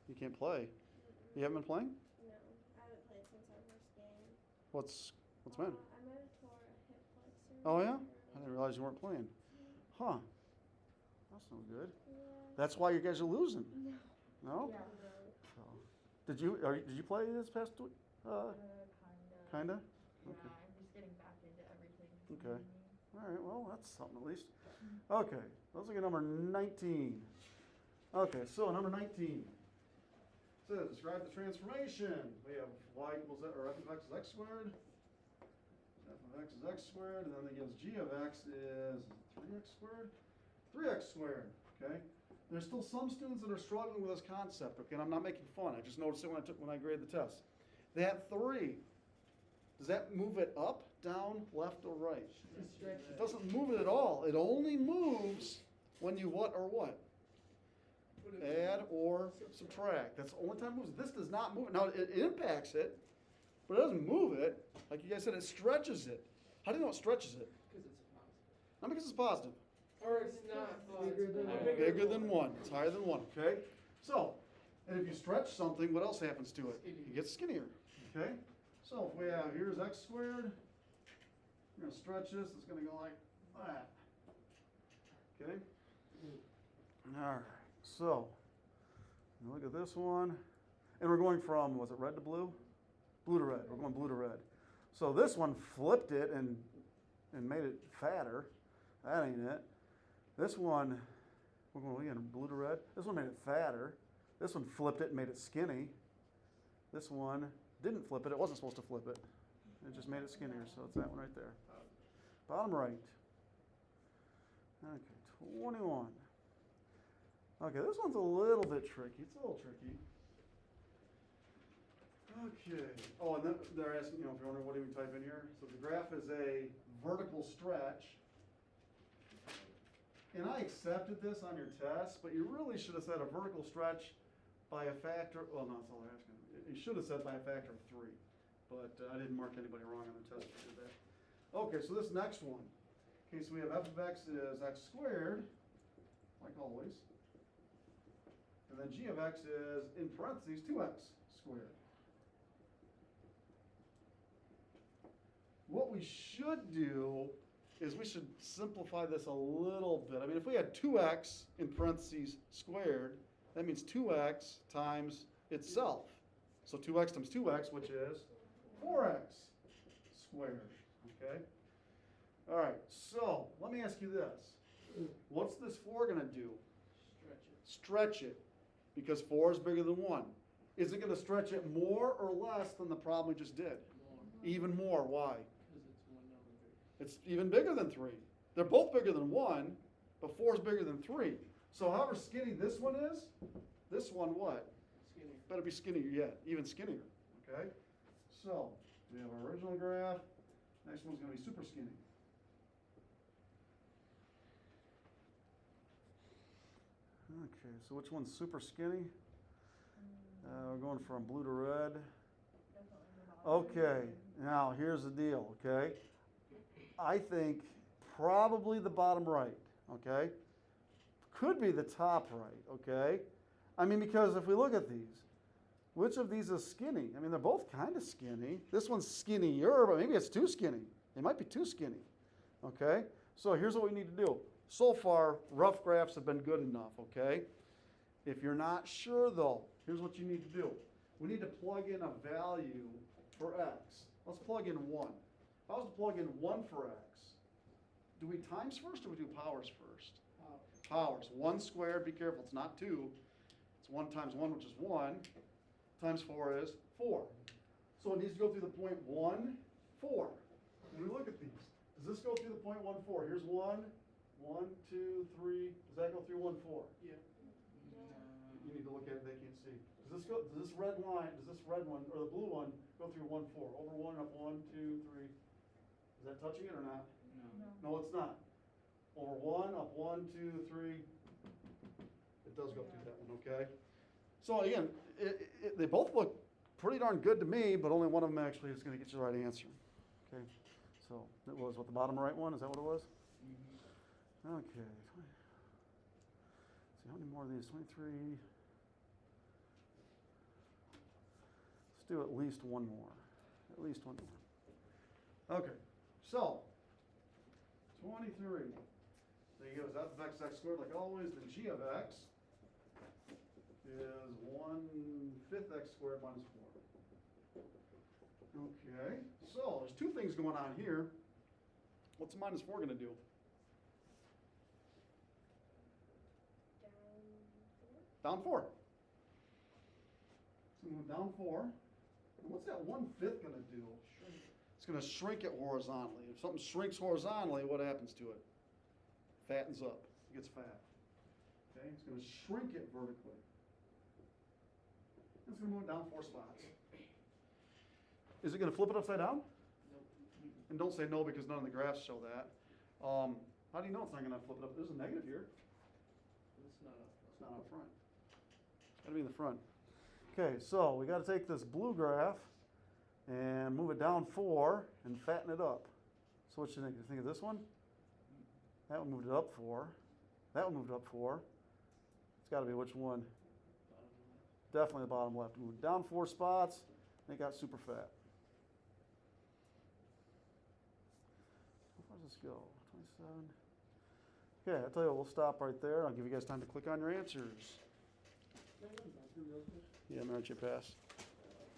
You can't play. You haven't been playing? No, I haven't played since our first game. What's been? I might have tore a hip flexor. Oh yeah? I didn't realize you weren't playing. Huh. That's no good. Yeah. That's why you guys are losing. No. No? Yeah. So, did you play this past week? Kinda? Yeah, Okay. I'm just getting back into everything. Okay. All right, well, that's something at least. Okay, let's look at number 19. Okay, so number 19 says, describe the transformation. We have y equals, or f of x is x squared. F of x is x squared, and then it gives g of x is 3x squared? 3x squared, okay? There's still some students that are struggling with this concept, okay? And I'm not making fun. I just noticed it when I graded the test. They had 3. Does that move it up, down, left, or right? It doesn't move it at all. It only moves when you what or what? Add or subtract. That's the only time it moves. This does not move it. Now, it impacts it, but it doesn't move it. Like you guys said, it stretches it. How do you know it stretches it? Because it's a positive. Not because it's positive. Or it's not. Bigger than 1. It's higher than 1, okay? So, and if you stretch something, what else happens to it? It gets skinnier, okay? So if we have, here's x squared, we're going to stretch this, it's going to go like that, okay? All right, so look at this one, and we're going from, was it red to blue? Blue to red, we're going blue to red. So this one flipped it and made it fatter, that ain't it. This one, we're going again, blue to red, this one made it fatter, this one flipped it and made it skinny, this one didn't flip it. It wasn't supposed to flip it. It just made it skinnier, so it's that one right there. Bottom right. Okay, 21. Okay, this one's a little bit tricky. It's a little tricky. Okay. Oh, and then they're asking, if you're wondering what do we type in here. So the graph is a vertical stretch. And I accepted this on your test, but you really should have said a vertical stretch by a factor, well, no, that's all they're asking. You should have said by a factor of 3, but I didn't mark anybody wrong on the test if I did that. Okay, so this next one. Okay, so we have f of x is x squared, like always. And then g of x is, in parentheses, 2x squared. What we should do is we should simplify this a little bit. I mean, if we had 2x in parentheses squared, that means 2x times itself. So 2x times 2x, which is 4x squared, okay? All right, so let me ask you this. What's this 4 going to do? Stretch it. Stretch it, because 4 is bigger than 1. Is it going to stretch it more or less than the problem we just did? More. Even more, why? Because it's 1 number bigger. It's even bigger than 3. They're both bigger than 1, but 4 is bigger than 3. So however skinny this one is, this one what? Skinnier. Better be skinnier yet, even skinnier, okay? So, we have our original graph. Next one's going to be super skinny. Okay, so which one's super skinny? We're going from blue to red. Okay, now here's the deal, okay? I think probably the bottom right, okay? Could be the top right, okay? I mean, because if we look at these, which of these is skinny? I mean, they're both kind of skinny. This one's skinnier, but maybe it's too skinny. It might be too skinny, okay? So here's what we need to do. So far, rough graphs have been good enough, okay? If you're not sure, though, here's what you need to do. We need to plug in a value for x. Let's plug in 1. If I was to plug in 1 for x, do we times first or we do powers first? Powers. 1 squared, be careful, it's not 2. It's 1 times 1, which is 1, times 4 is 4. So it needs to go through the point 1, 4. When we look at these, does this go through the point 1, 4? Here's 1, 1, 2, 3. Does that go through 1, 4? Yeah. You need to look at it, they can't see. Does this red line, does this red one, or the blue one, go through 1, 4? Over 1, up 1, 2, 3. Is that touching it or not? No. No, it's not. Over 1, up 1, 2, 3. It does go through that one, okay? So again, they both look pretty darn good to me, but only one of them actually is going to get you the right answer. Okay, so it was what, the bottom right one? Is that what it was? Mm-hmm. Okay. Let's see, how many more of these? 23. do at least one more. At least one more. Okay, so 23. There you go. So that's x squared like always. Then g of x is 1/5 x squared minus 4. Okay, so there's two things going on here. What's minus 4 going to do? Down 4. Down 4. So move down 4. And what's that 1/5 going to do? Shrink. It's going to shrink it horizontally. If something shrinks horizontally, what happens to it? Fattens up. It gets fat. Okay, it's going to shrink it vertically. It's going to move it down 4 spots. Is it going to flip it upside down? Nope. And don't say no because none of the graphs show that. How do you know it's not going to flip it up? There's a negative here. It's not up. It's not up front. It's got to be in the front. Okay, so we got to take this blue graph and move it down 4 and fatten it up. So what you think? You think of this one? That one moved it up 4. That one moved it up 4. It's got to be which one? Bottom left. Definitely the bottom left. Moved down 4 spots. And it got super fat. How far does this go? 27. Okay, I'll tell you what, we'll stop right there. I'll give you guys time to click on your answers. Yeah, I'm going to let you pass.